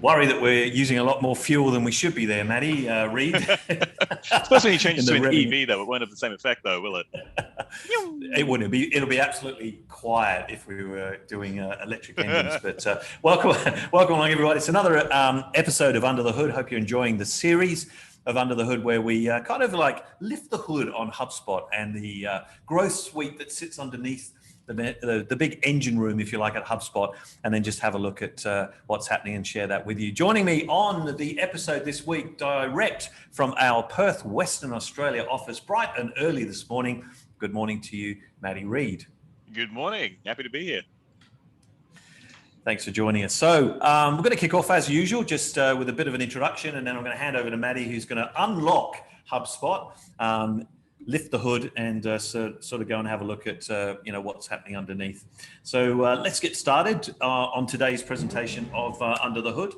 worry that we're using a lot more fuel than we should be there, Maddie, Reed. Especially when you change to an EV, though, it won't have the same effect, though, will it? It wouldn't. It'll be absolutely quiet if we were doing electric engines. But welcome along, everybody. It's another episode of Under the Hood. Hope you're enjoying the series of Under the Hood, where we kind of like lift the hood on HubSpot and the growth suite that sits underneath the big engine room, if you like, at HubSpot, and then just have a look at what's happening and share that with you. Joining me on the episode this week, direct from our Perth, Western Australia office, bright and early this morning. Good morning to you, Maddie Reed. Good morning. Happy to be here. Thanks for joining us. So we're going to kick off as usual, just with a bit of an introduction, and then I'm going to hand over to Maddie, who's going to unlock HubSpot, lift the hood, and sort of go and have a look at what's happening underneath. So let's get started on today's presentation of Under the Hood.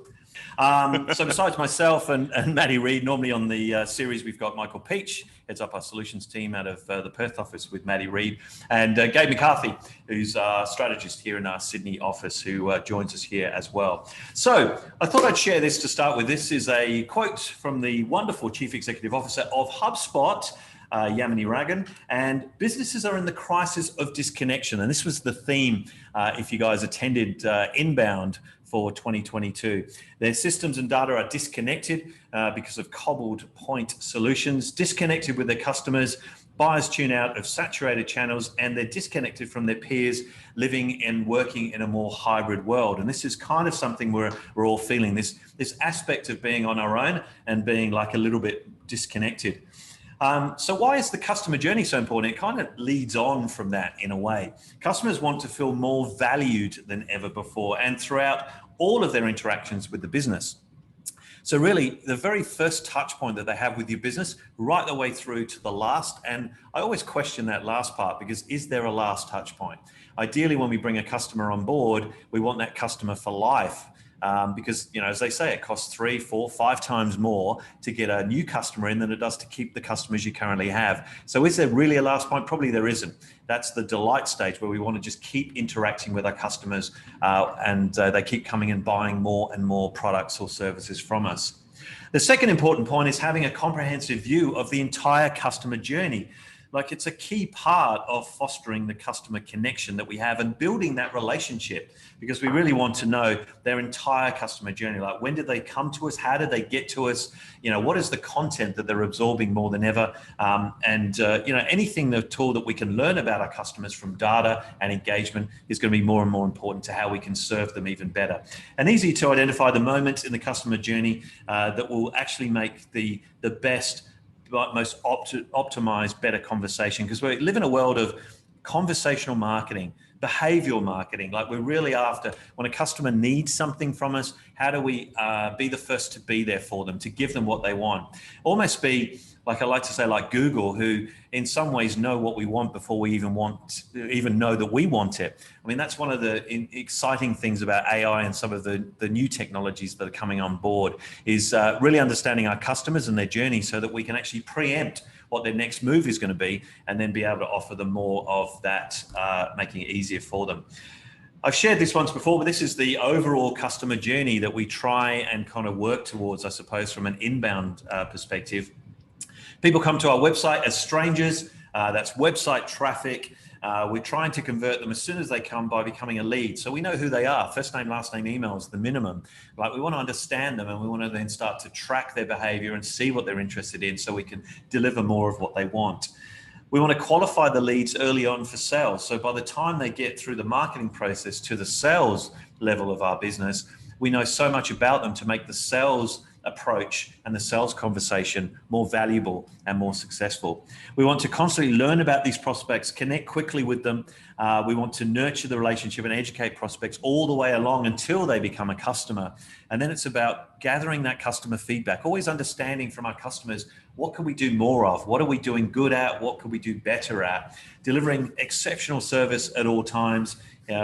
So besides myself and Maddie Reed, normally on the series we've got Michael Peach, heads up our solutions team out of the Perth office with Maddie Reed, and Gabe McCarthy, who's our strategist here in our Sydney office, who joins us here as well. So I thought I'd share this to start with. This is a quote from the wonderful Chief Executive Officer of HubSpot, Yamini Ragan, and businesses are in the crisis of disconnection. And this was the theme, if you guys attended Inbound for 2022. Their systems and data are disconnected because of cobbled point solutions, disconnected with their customers, buyers tune out of saturated channels, and they're disconnected from their peers living and working in a more hybrid world. And this is kind of something we're all feeling, this aspect of being on our own and being like a little bit disconnected. So why is the customer journey so important? It kind of leads on from that in a way. Customers want to feel more valued than ever before and throughout all of their interactions with the business. So really, the very first touch point that they have with your business, right the way through to the last. And I always question that last part, because is there a last touch point? Ideally, when we bring a customer on board, we want that customer for life. Because, as they say, it costs 3, 4, 5 times more to get a new customer in than it does to keep the customers you currently have. So is there really a last point? Probably there isn't. That's the delight stage, where we want to just keep interacting with our customers and they keep coming and buying more and more products or services from us. The second important point is having a comprehensive view of the entire customer journey. Like, it's a key part of fostering the customer connection that we have and building that relationship, because we really want to know their entire customer journey. Like, when did they come to us? How did they get to us? What is the content that they're absorbing more than ever? Anything, the tool that we can learn about our customers from data and engagement is going to be more and more important to how we can serve them even better. And easy to identify the moments in the customer journey that will actually make the best, most optimized, better conversation, because we live in a world of conversational marketing, behavioral marketing. Like, we're really after, when a customer needs something from us, how do we be the first to be there for them, to give them what they want? Almost be like, I like to say, like Google, who in some ways know what we want before we even know that we want it. I mean, that's one of the exciting things about AI and some of the new technologies that are coming on board, is really understanding our customers and their journey so that we can actually preempt what their next move is going to be, and then be able to offer them more of that, making it easier for them. I've shared this once before, but this is the overall customer journey that we try and kind of work towards, I suppose, from an inbound perspective. People come to our website as strangers. That's website traffic. We're trying to convert them as soon as they come by becoming a lead. So we know who they are. First name, last name, email is the minimum. Like, we want to understand them, and we want to then start to track their behavior and see what they're interested in so we can deliver more of what they want. We want to qualify the leads early on for sales. So by the time they get through the marketing process to the sales level of our business, we know so much about them to make the sales approach and the sales conversation more valuable and more successful. We want to constantly learn about these prospects, connect quickly with them. We want to nurture the relationship and educate prospects all the way along until they become a customer. And then it's about gathering that customer feedback, always understanding from our customers, what can we do more of? What are we doing good at? What can we do better at? Delivering exceptional service at all times.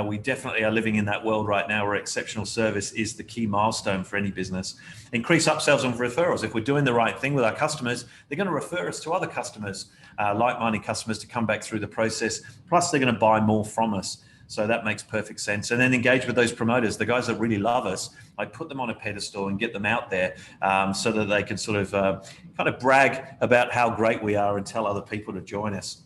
We definitely are living in that world right now where exceptional service is the key milestone for any business. Increase upsells and referrals. If we're doing the right thing with our customers, they're going to refer us to other customers, like-minded customers, to come back through the process. Plus, they're going to buy more from us. So that makes perfect sense. And then engage with those promoters, the guys that really love us. I put them on a pedestal and get them out there so that they can sort of kind of brag about how great we are and tell other people to join us.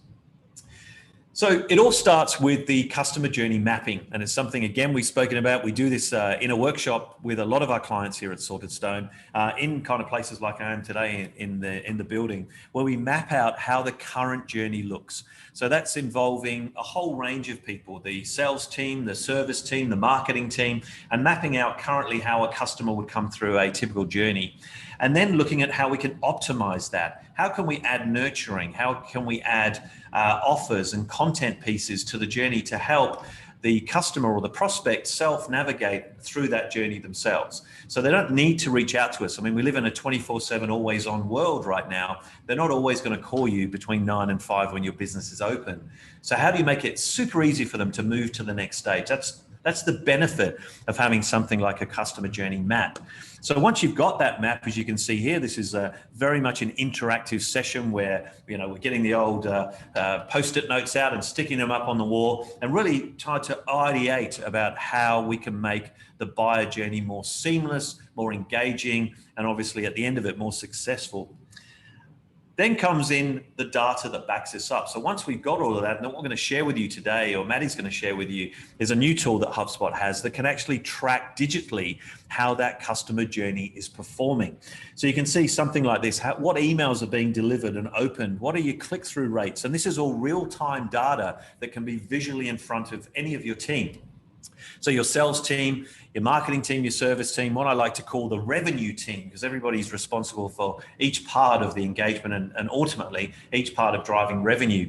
So it all starts with the customer journey mapping, and it's something, again, we've spoken about. We do this in a workshop with a lot of our clients here at Sorted Stone, in kind of places like I am today in the building, where we map out how the current journey looks. So that's involving a whole range of people, the sales team, the service team, the marketing team, and mapping out currently how a customer would come through a typical journey. And then looking at how we can optimize that. How can we add nurturing? How can we add offers and content pieces to the journey to help the customer or the prospect self-navigate through that journey themselves? So they don't need to reach out to us. I mean, we live in a 24/7 always on world right now. They're not always going to call you between 9 and 5 when your business is open. So how do you make it super easy for them to move to the next stage? That's the benefit of having something like a customer journey map. So once you've got that map, as you can see here, this is very much an interactive session where, we're getting the old Post-it notes out and sticking them up on the wall and really try to ideate about how we can make the buyer journey more seamless, more engaging, and obviously at the end of it, more successful. Then comes in the data that backs this up. So once we've got all of that, and what we're going to share with you today, or Maddie's going to share with you, is a new tool that HubSpot has that can actually track digitally how that customer journey is performing. So you can see something like this, what emails are being delivered and opened, what are your click-through rates? And this is all real-time data that can be visually in front of any of your team. So your sales team, your marketing team, your service team, what I like to call the revenue team, because everybody's responsible for each part of the engagement and ultimately each part of driving revenue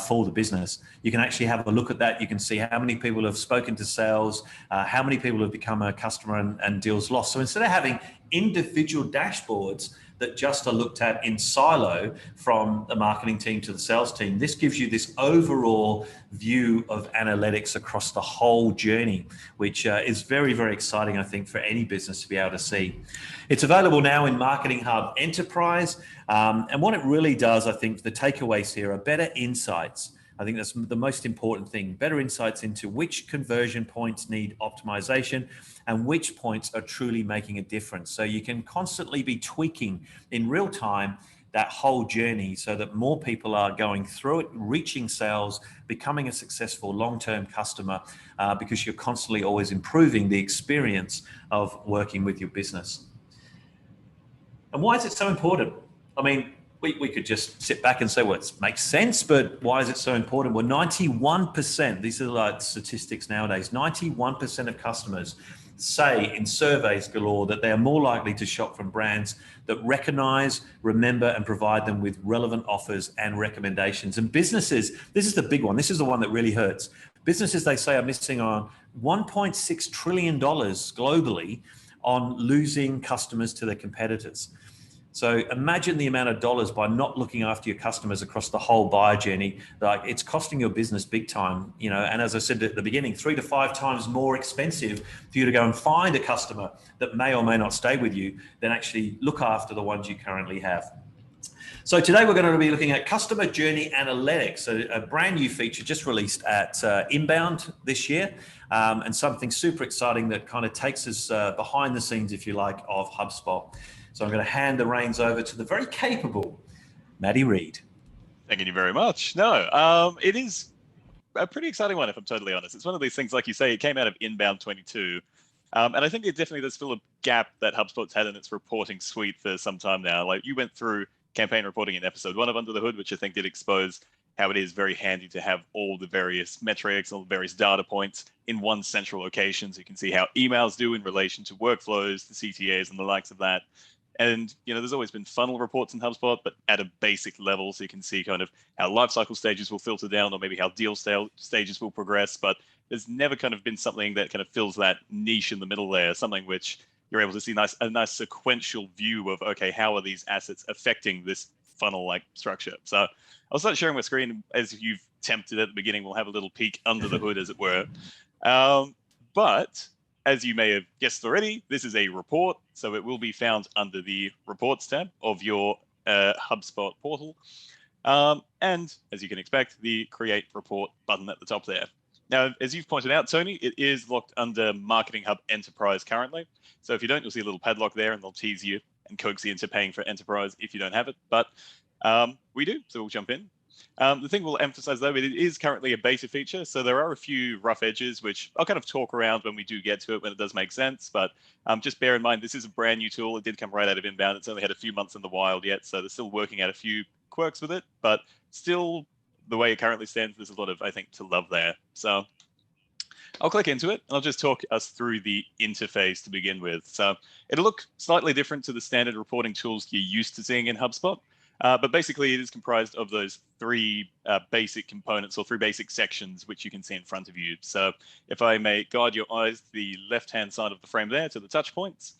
for the business. You can actually have a look at that. You can see how many people have spoken to sales, how many people have become a customer and deals lost. So instead of having individual dashboards that just are looked at in silo from the marketing team to the sales team, this gives you this overall view of analytics across the whole journey, which is very, very exciting, I think, for any business to be able to see. It's available now in Marketing Hub Enterprise. And what it really does, I think, the takeaways here are better insights. I think that's the most important thing, better insights into which conversion points need optimization and which points are truly making a difference. So you can constantly be tweaking in real time that whole journey so that more people are going through it, reaching sales, becoming a successful long-term customer, because you're constantly always improving the experience of working with your business. And why is it so important? I mean, we could just sit back and say, well, it makes sense, but why is it so important? Well, 91%, these are like statistics nowadays, 91% of customers say in surveys galore that they are more likely to shop from brands that recognize, remember, and provide them with relevant offers and recommendations. And businesses, this is the big one. This is the one that really hurts. Businesses, they say, are missing on $1.6 trillion globally on losing customers to their competitors. So imagine the amount of dollars by not looking after your customers across the whole buyer journey. Like, it's costing your business big time, and as I said at the beginning, 3 to 5 times more expensive for you to go and find a customer that may or may not stay with you than actually look after the ones you currently have. So today we're going to be looking at customer journey analytics, a brand new feature just released at Inbound this year, and something super exciting that kind of takes us behind the scenes, if you like, of HubSpot. So I'm going to hand the reins over to the very capable Maddie Reed. Thank you very much. No, it is a pretty exciting one, if I'm totally honest. It's one of these things, like you say, it came out of Inbound 22. And I think it definitely does fill a gap that HubSpot's had in its reporting suite for some time now. Like, you went through campaign reporting in episode 1 of Under the Hood, which I think did expose how it is very handy to have all the various metrics, all the various data points in one central location. So you can see how emails do in relation to workflows, the CTAs, and the likes of that. And, there's always been funnel reports in HubSpot, but at a basic level, so you can see kind of how lifecycle stages will filter down, or maybe how deal stages will progress. But there's never kind of been something that kind of fills that niche in the middle there, something which you're able to see a nice sequential view of, okay, how are these assets affecting this funnel-like structure? So I'll start sharing my screen. As you've tempted at the beginning, we'll have a little peek under the hood, as it were. But as you may have guessed already, this is a report, so it will be found under the Reports tab of your HubSpot portal. And as you can expect, the Create Report button at the top there. Now, as you've pointed out, Tony, it is locked under Marketing Hub Enterprise currently. So if you don't, you'll see a little padlock there, and they'll tease you and coax you into paying for Enterprise if you don't have it. But we do, so we'll jump in. The thing we'll emphasize, though, it is currently a beta feature, so there are a few rough edges, which I'll kind of talk around when we do get to it, when it does make sense. But just bear in mind, this is a brand new tool. It did come right out of inbound. It's only had a few months in the wild yet, so they're still working out a few quirks with it. But still, the way it currently stands, there's a lot of, I think, to love there. So I'll click into it, and I'll just talk us through the interface to begin with. So it'll look slightly different to the standard reporting tools you're used to seeing in HubSpot. But basically, it is comprised of those three basic components or three basic sections, which you can see in front of you. So if I may guide your eyes to the left-hand side of the frame there to the touch points,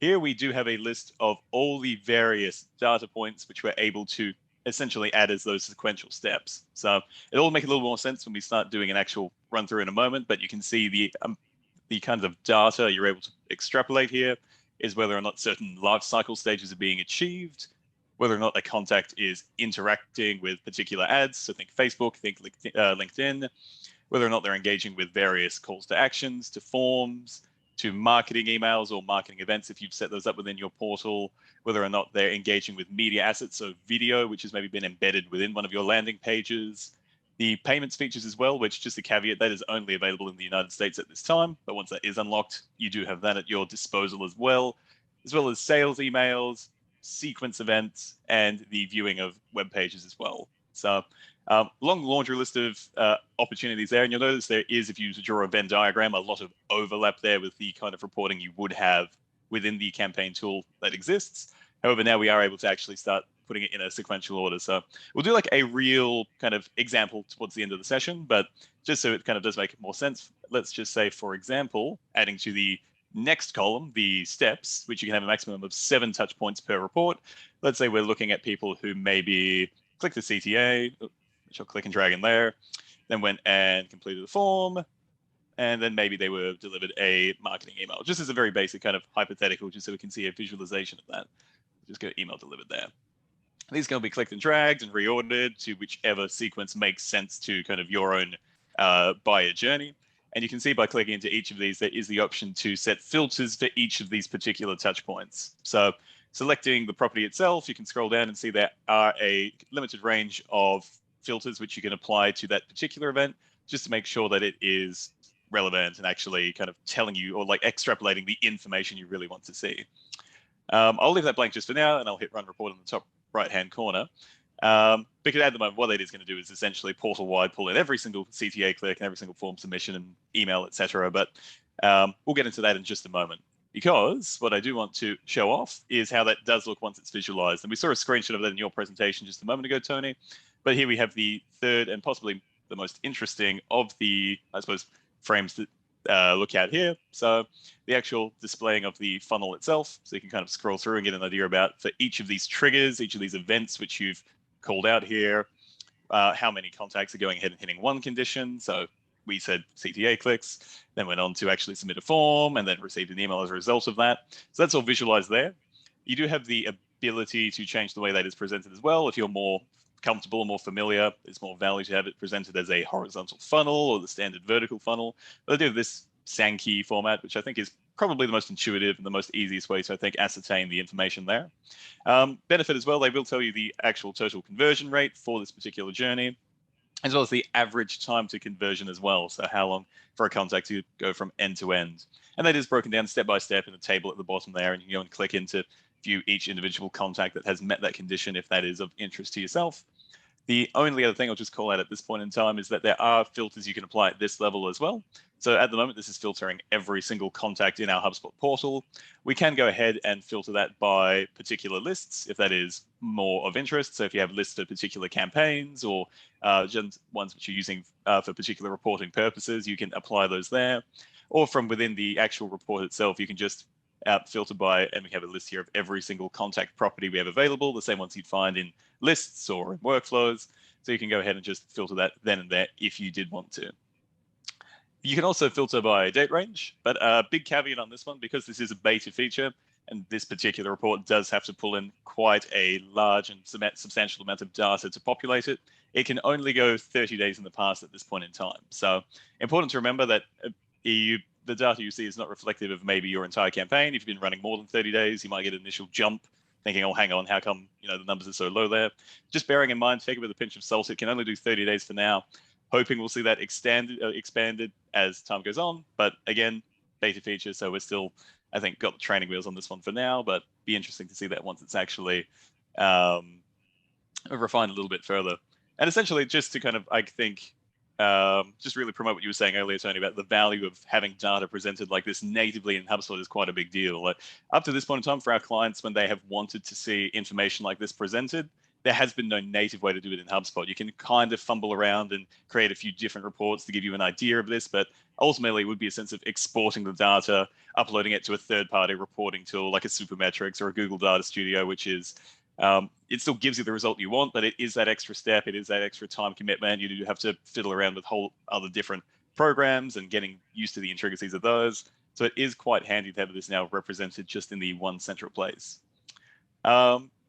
here we do have a list of all the various data points which we're able to essentially add as those sequential steps. So it'll all make a little more sense when we start doing an actual run through in a moment, but you can see the kinds of data you're able to extrapolate here is whether or not certain life cycle stages are being achieved, whether or not a contact is interacting with particular ads. So think Facebook, think LinkedIn, whether or not they're engaging with various calls to actions, to forms, to marketing emails or marketing events if you've set those up within your portal, whether or not they're engaging with media assets, so video, which has maybe been embedded within one of your landing pages, the payments features as well, which, just a caveat, that is only available in the United States at this time. But once that is unlocked, you do have that at your disposal as well as sales emails, sequence events, and the viewing of web pages as well. So long laundry list of opportunities there. And you'll notice there is, if you draw a Venn diagram, a lot of overlap there with the kind of reporting you would have within the campaign tool that exists. However, now we are able to actually start putting it in a sequential order. So we'll do like a real kind of example towards the end of the session, but just so it kind of does make more sense, let's just say, for example, adding to the next column, the steps, which you can have a maximum of 7 touch points per report. Let's say we're looking at people who maybe click the CTA, which I'll click and drag in there, then went and completed the form, and then maybe they were delivered a marketing email. Just as a very basic kind of hypothetical, just so we can see a visualization of that. Just go email delivered there. These can be clicked and dragged and reordered to whichever sequence makes sense to kind of your own buyer journey. And you can see by clicking into each of these, there is the option to set filters for each of these particular touch points. So selecting the property itself, you can scroll down and see there are a limited range of filters which you can apply to that particular event, just to make sure that it is relevant and actually kind of telling you, or like extrapolating the information you really want to see. I'll leave that blank just for now, and I'll hit run report in the top right-hand corner. Because at the moment, what that is going to do is essentially portal-wide pull in every single CTA click and every single form submission and email, etc. But we'll get into that in just a moment, because what I do want to show off is how that does look once it's visualized. And we saw a screenshot of that in your presentation just a moment ago, Tony. But here we have the third and possibly the most interesting of the, I suppose, frames that look at here. So the actual displaying of the funnel itself. So you can kind of scroll through and get an idea about, for each of these triggers, each of these events which you've called out here, how many contacts are going ahead and hitting one condition. So we said CTA clicks, then went on to actually submit a form and then received an email as a result of that. So that's all visualized there. You do have the ability to change the way that is presented as well. If you're more comfortable or more familiar, it's more value to have it presented as a horizontal funnel or the standard vertical funnel. But I do have this Sankey format, which I think is probably the most intuitive and the most easiest way to, I think, ascertain the information there. Benefit as well, they will tell you the actual total conversion rate for this particular journey, as well as the average time to conversion as well. So how long for a contact to go from end to end. And that is broken down step by step in a table at the bottom there, and you can go and click into view each individual contact that has met that condition if that is of interest to yourself. The only other thing I'll just call out at this point in time is that there are filters you can apply at this level as well. So at the moment, this is filtering every single contact in our HubSpot portal. We can go ahead and filter that by particular lists if that is more of interest. So if you have lists of particular campaigns or just ones which you're using for particular reporting purposes, you can apply those there. Or from within the actual report itself, you can just filter by, and we have a list here of every single contact property we have available, the same ones you'd find in lists or in workflows. So you can go ahead and just filter that then and there if you did want to. You can also filter by date range, but a big caveat on this one, because this is a beta feature, and this particular report does have to pull in quite a large and substantial amount of data to populate it. it can only go 30 days in the past at this point in time. So important to remember that the data you see is not reflective of maybe your entire campaign. If you've been running more than 30 days, you might get an initial jump thinking, oh, hang on, how come the numbers are so low there? Just bearing in mind, take it with a pinch of salt. It can only do 30 days for now. Hoping we'll see that expanded as time goes on. But again, beta feature, so we're still, I think, got the training wheels on this one for now, but be interesting to see that once it's actually refined a little bit further. And essentially, just to kind of, I think, just really promote what you were saying earlier, Tony, about the value of having data presented like this natively in HubSpot is quite a big deal. Like up to this point in time, for our clients, when they have wanted to see information like this presented, there has been no native way to do it in HubSpot. You can kind of fumble around and create a few different reports to give you an idea of this, but ultimately it would be a sense of exporting the data, uploading it to a third-party reporting tool like a Supermetrics or a Google Data Studio, which is, it still gives you the result you want, but it is that extra step, it is that extra time commitment. You do have to fiddle around with whole other different programs and getting used to the intricacies of those. So it is quite handy to have this now represented just in the one central place.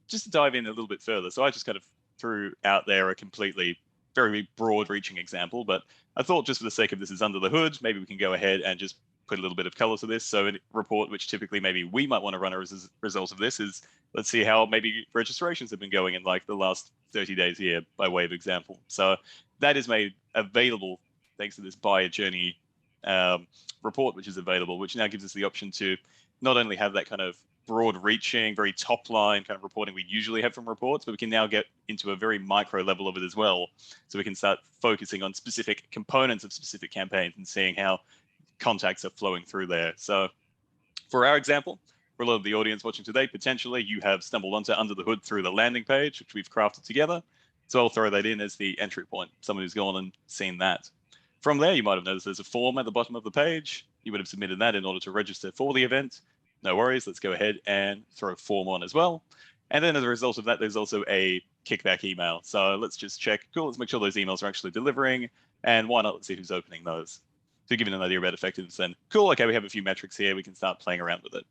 Just to dive in a little bit further, so I just kind of threw out there a completely very broad reaching example, but I thought just for the sake of this is under the hood, maybe we can go ahead and just put a little bit of color to this. So a report which typically maybe we might want to run as a result of this is, let's see how maybe registrations have been going in like the last 30 days here by way of example. So that is made available thanks to this buyer journey report, which is available, which now gives us the option to not only have that kind of broad reaching, very top line kind of reporting we usually have from reports, but we can now get into a very micro level of it as well. So we can start focusing on specific components of specific campaigns and seeing how contacts are flowing through there. So for our example, for a lot of the audience watching today, potentially you have stumbled onto under the hood through the landing page, which we've crafted together. So I'll throw that in as the entry point, someone who's gone and seen that. From there, you might have noticed there's a form at the bottom of the page. You would have submitted that in order to register for the event. No worries, let's go ahead and throw a form on as well. And then as a result of that, there's also a kickback email. So let's just check, cool, let's make sure those emails are actually delivering. And why not, let's see who's opening those. To give you an idea about effectiveness then, cool, okay, we have a few metrics here, we can start playing around with it.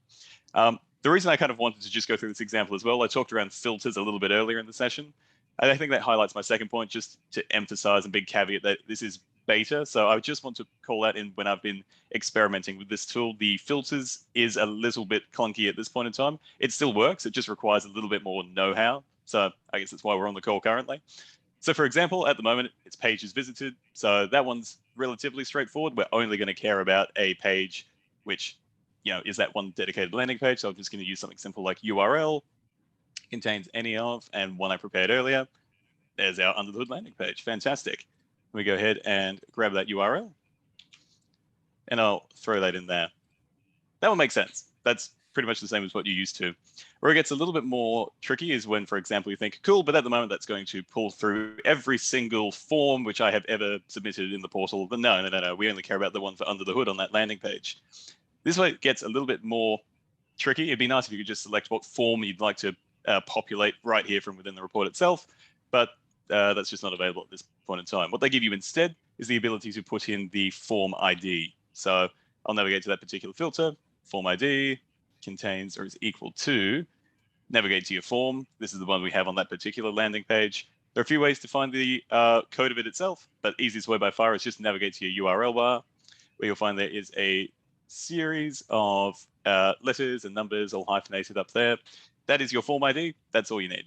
The reason I kind of wanted to just go through this example as well, I talked around filters a little bit earlier in the session. And I think that highlights my second point, just to emphasize a big caveat that this is beta. So I just want to call that in when I've been experimenting with this tool. The filters is a little bit clunky at this point in time. It still works. It just requires a little bit more know-how. So I guess that's why we're on the call currently. So for example, at the moment, it's pages visited. So that one's relatively straightforward. We're only going to care about a page, which, is that one dedicated landing page. So I'm just going to use something simple like URL, contains any of, and one I prepared earlier. There's our under the hood landing page. Fantastic. We go ahead and grab that URL, and I'll throw that in there. That one makes sense. That's pretty much the same as what you're used to. Where it gets a little bit more tricky is when, for example, you think, cool, but at the moment that's going to pull through every single form which I have ever submitted in the portal. But no. We only care about the one for under the hood on that landing page. This way it gets a little bit more tricky. It'd be nice if you could just select what form you'd like to populate right here from within the report itself. But that's just not available at this point in time. What they give you instead is the ability to put in the form ID. So I'll navigate to that particular filter. Form ID contains or is equal to, navigate to your form. This is the one we have on that particular landing page. There are a few ways to find the code of it itself, but easiest way by far is just navigate to your URL bar, where you'll find there is a series of letters and numbers all hyphenated up there. That is your form ID. That's all you need.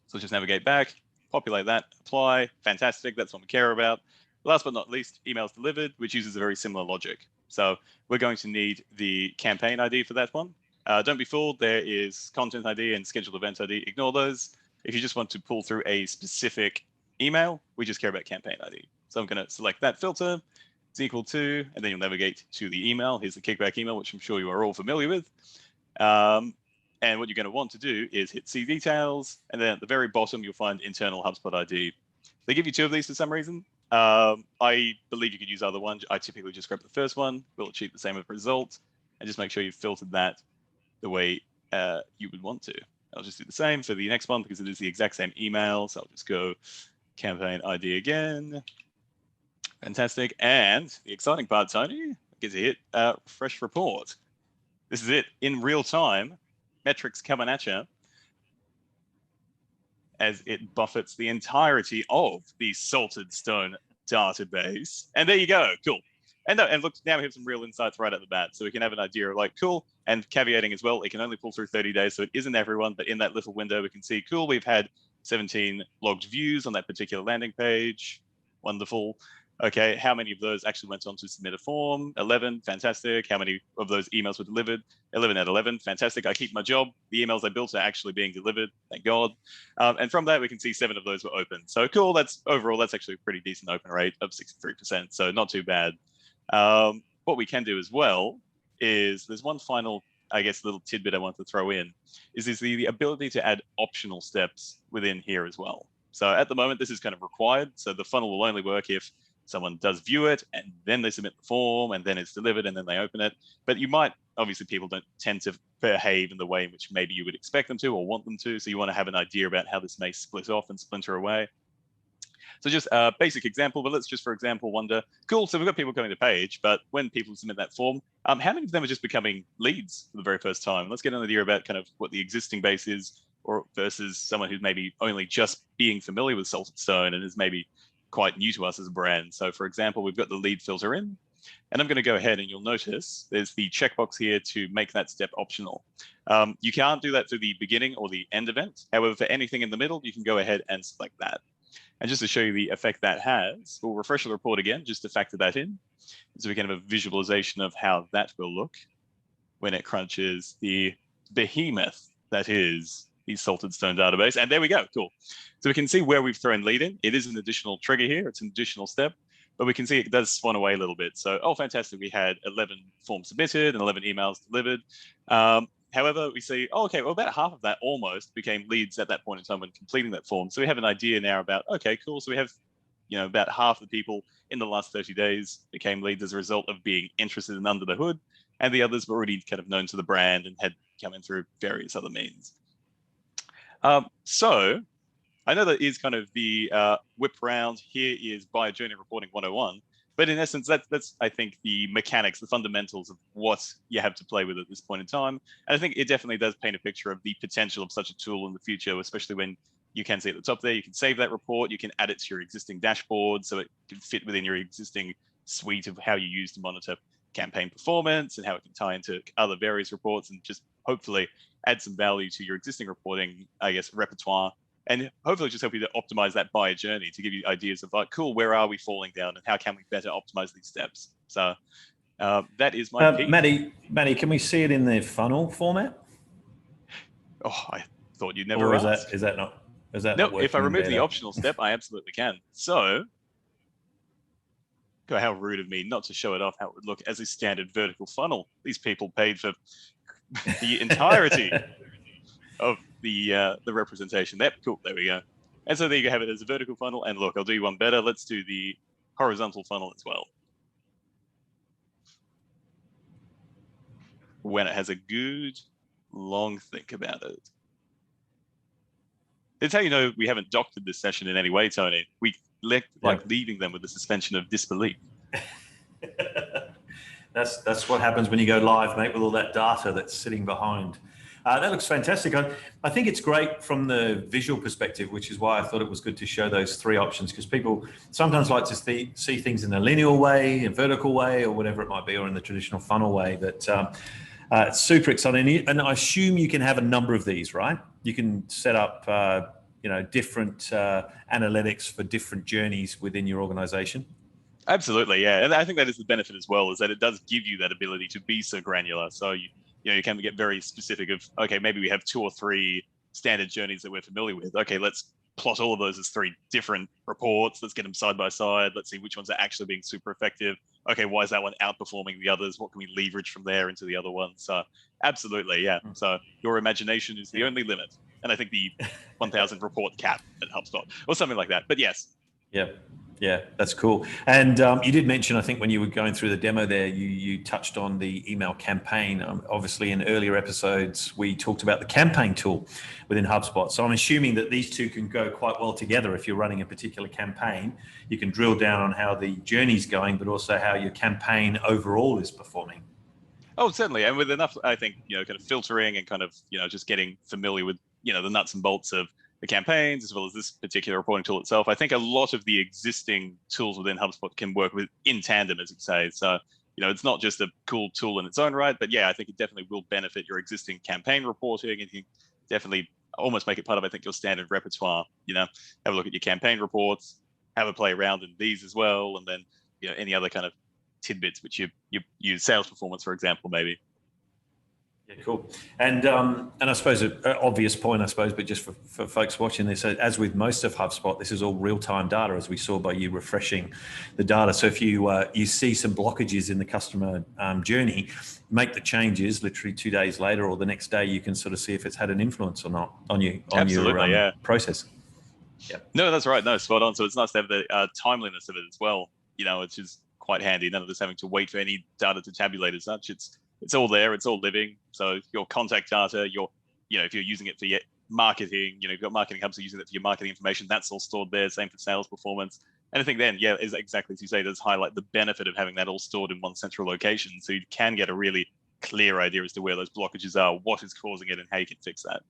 So just navigate back, populate that, apply. Fantastic. That's what we care about. Last but not least, emails delivered, which uses a very similar logic. So we're going to need the campaign ID for that one. Don't be fooled. There is content ID and scheduled event ID. Ignore those. If you just want to pull through a specific email, we just care about campaign ID. So I'm going to select that filter. It's equal to, and then you'll navigate to the email. Here's the kickback email, which I'm sure you are all familiar with. And what you're going to want to do is hit See Details, and then at the very bottom, you'll find Internal HubSpot ID. They give you two of these for some reason. I believe you could use other ones. I typically just grab the first one. We'll achieve the same result, and just make sure you've filtered that the way you would want to. I'll just do the same for the next one because it is the exact same email. So I'll just go campaign ID again. Fantastic. And the exciting part, Tony, I get to hit refresh report. This is it in real time. Metrics coming at you. as it buffets the entirety of the Salted Stone database. And there you go, cool. And look, now we have some real insights right at the bat. So we can have an idea of like, cool, and caveating as well, it can only pull through 30 days. So it isn't everyone, but in that little window, we can see, cool, we've had 17 logged views on that particular landing page. Wonderful. Okay, how many of those actually went on to submit a form? 11, fantastic. How many of those emails were delivered? 11 out of 11, fantastic. I keep my job. The emails I built are actually being delivered, thank God. And from that, we can see 7 of those were open. So cool, overall, that's actually a pretty decent open rate of 63%, so not too bad. What we can do as well is there's one final, I guess, little tidbit I want to throw in, is the ability to add optional steps within here as well. So at the moment, this is kind of required. So the funnel will only work if someone does view it and then they submit the form and then it's delivered and then they open it. But you might, obviously people don't tend to behave in the way in which maybe you would expect them to or want them to. So you want to have an idea about how this may split off and splinter away. So just a basic example, but let's just, for example, wonder, cool, so we've got people coming to page, but when people submit that form, how many of them are just becoming leads for the very first time? Let's get an idea about kind of what the existing base is, or versus someone who's maybe only just being familiar with Salted Stone and is maybe quite new to us as a brand. So for example, we've got the lead filter in, and I'm going to go ahead and you'll notice there's the checkbox here to make that step optional. You can't do that through the beginning or the end event. However, for anything in the middle, you can go ahead and select that. And just to show you the effect that has, we'll refresh the report again, just to factor that in. So we can have a visualization of how that will look when it crunches the behemoth that is the Salted Stone database. And there we go, cool. So we can see where we've thrown lead in. It is an additional trigger here, it's an additional step, but we can see it does swan away a little bit. So, oh, fantastic, we had 11 forms submitted and 11 emails delivered. However, we see, oh, okay, well, about half of that almost became leads at that point in time when completing that form. So we have an idea now about, okay, cool. So we have, about half the people in the last 30 days became leads as a result of being interested in under the hood, and the others were already kind of known to the brand and had come in through various other means. So I know that is kind of the whip round. Here is buyer journey reporting 101. But in essence, that's I think the mechanics, the fundamentals of what you have to play with at this point in time. And I think it definitely does paint a picture of the potential of such a tool in the future, especially when you can see at the top there, you can save that report, you can add it to your existing dashboard so it can fit within your existing suite of how you use to monitor campaign performance and how it can tie into other various reports and just hopefully add some value to your existing reporting, I guess, repertoire. And hopefully just help you to optimize that buyer journey to give you ideas of like, cool, where are we falling down and how can we better optimize these steps? So that is my piece. Matty, can we see it in the funnel format? Oh, I thought you'd never ask. Is that not no, not if I remove the optional step, I absolutely can. So, God, how rude of me not to show it off how it would look as a standard vertical funnel. These people paid for the entirety of the representation. Cool, there we go. And so there you have it as a vertical funnel. And look, I'll do you one better. Let's do the horizontal funnel as well. When it has a good long think about it. It's how you know we haven't doctored this session in any way, Tony. We leaving them with the suspension of disbelief. That's what happens when you go live, mate, with all that data that's sitting behind. That looks fantastic. I think it's great from the visual perspective, which is why I thought it was good to show those 3 options, because people sometimes like to see things in a linear way, a vertical way, or whatever it might be, or in the traditional funnel way. But it's super exciting. And I assume you can have a number of these, right? You can set up different analytics for different journeys within your organization. Absolutely, yeah. And I think that is the benefit as well, is that it does give you that ability to be so granular. So you can get very specific of, okay, maybe we have 2 or 3 standard journeys that we're familiar with. Okay, let's plot all of those as 3 different reports. Let's get them side by side. Let's see which ones are actually being super effective. Okay, why is that one outperforming the others? What can we leverage from there into the other one? So absolutely, yeah. So your imagination is the only limit. And I think the 1,000 report cap at HubSpot or something like that. But yes. Yeah, that's cool. And you did mention, I think when you were going through the demo there, you touched on the email campaign. Obviously, in earlier episodes, we talked about the campaign tool within HubSpot. So I'm assuming that these two can go quite well together. If you're running a particular campaign, you can drill down on how the journey's going, but also how your campaign overall is performing. Oh, certainly. And with enough, I think, kind of filtering and kind of, just getting familiar with, the nuts and bolts of the campaigns as well as this particular reporting tool itself. I think a lot of the existing tools within HubSpot can work with in tandem, as you say. So, it's not just a cool tool in its own right, but yeah, I think it definitely will benefit your existing campaign reporting, and you can definitely almost make it part of, I think, your standard repertoire. Have a look at your campaign reports, have a play around in these as well, and then any other kind of tidbits which you use, sales performance, for example, maybe. Yeah, cool. And I suppose an obvious point, but just for folks watching this, as with most of HubSpot, this is all real-time data, as we saw by you refreshing the data. So if you see some blockages in the customer journey, make the changes literally 2 days later or the next day, you can sort of see if it's had an influence or not on your process. Yeah. No, that's right. No, spot on. So it's nice to have the timeliness of it as well. It's just quite handy. None of us having to wait for any data to tabulate as such. It's all there. It's all living. So your contact data, if you're using it for your marketing, you've got Marketing Hub, so using it for your marketing information, that's all stored there. Same for sales performance. And I think then, is exactly as you say, does highlight the benefit of having that all stored in one central location. So you can get a really clear idea as to where those blockages are, what is causing it, and how you can fix that.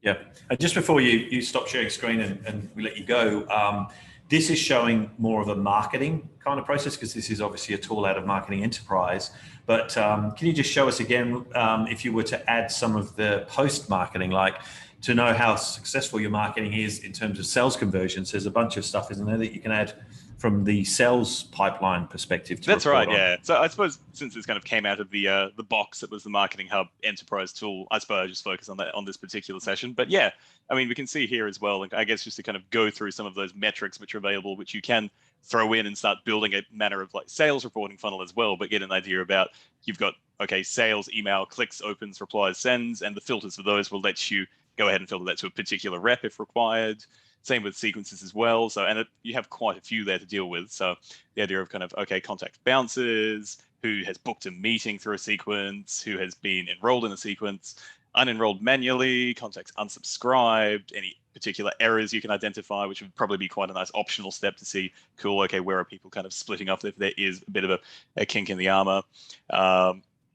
Yeah. And just before you stop sharing screen and we let you go, this is showing more of a marketing kind of process, because this is obviously a tool out of Marketing Enterprise. But can you just show us again, if you were to add some of the post-marketing, like to know how successful your marketing is in terms of sales conversions? There's a bunch of stuff, isn't there, that you can add from the sales pipeline perspective. That's right, yeah. So I suppose since this kind of came out of the box that was the Marketing Hub Enterprise tool, I suppose I just focus on that on this particular session. But yeah, I mean, we can see here as well, I guess, just to kind of go through some of those metrics which are available, which you can throw in and start building a manner of like sales reporting funnel as well, but get an idea about, you've got, okay, sales, email, clicks, opens, replies, sends, and the filters for those will let you go ahead and filter that to a particular rep if required. Same with sequences as well. So, and you have quite a few there to deal with. So the idea of kind of, okay, contact bounces, who has booked a meeting through a sequence, who has been enrolled in a sequence, unenrolled manually, contacts unsubscribed, any particular errors you can identify, which would probably be quite a nice optional step to see, cool, okay, where are people kind of splitting up if there is a bit of a kink in the armor.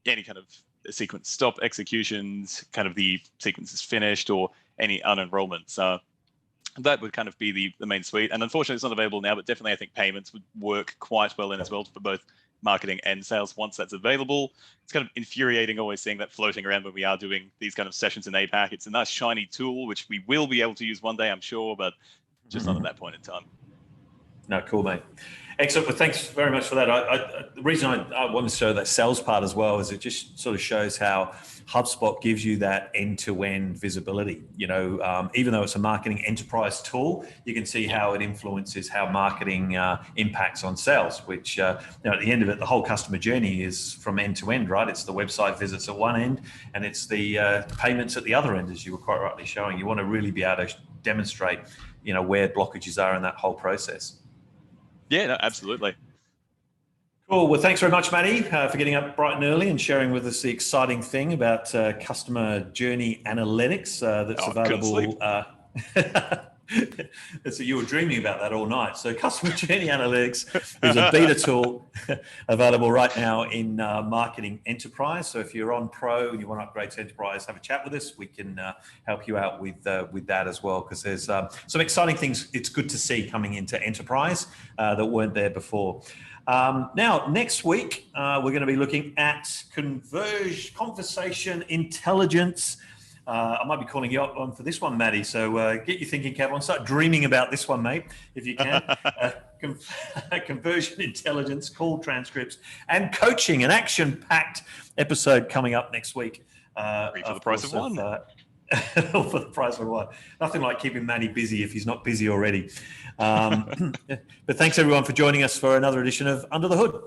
Any kind of sequence stop executions, kind of the sequence is finished, or any unenrollment. So that would kind of be the main suite. And unfortunately, it's not available now, but definitely I think payments would work quite well in as well for both marketing and sales once that's available. It's kind of infuriating always seeing that floating around when we are doing these kind of sessions in APAC. It's a nice shiny tool, which we will be able to use one day, I'm sure, but just not at that point in time. No, cool, mate. Excellent. Well, thanks very much for that. The reason I want to show that sales part as well is it just sort of shows how HubSpot gives you that end-to-end visibility. Even though it's a marketing enterprise tool, you can see how it influences how marketing impacts on sales, which, at the end of it, the whole customer journey is from end to end, right? It's the website visits at one end and it's the payments at the other end, as you were quite rightly showing. You want to really be able to demonstrate, where blockages are in that whole process. Yeah, no, absolutely. Cool. Well, thanks very much, Matty, for getting up bright and early and sharing with us the exciting thing about customer journey analytics that's available. So you were dreaming about that all night. So customer journey analytics is a beta tool available right now in Marketing Enterprise. So if you're on Pro and you want to upgrade to Enterprise, have a chat with us. We can help you out with that as well, because there's some exciting things it's good to see coming into Enterprise that weren't there before. Now, next week, we're going to be looking at conversation intelligence. I might be calling you up on for this one, Matty. So get you thinking, Cav, start dreaming about this one, mate, if you can. Conversion intelligence, call transcripts, and coaching, an action-packed episode coming up next week. For the price of one. For the price of one. Nothing like keeping Matty busy if he's not busy already. But thanks, everyone, for joining us for another edition of Under the Hood.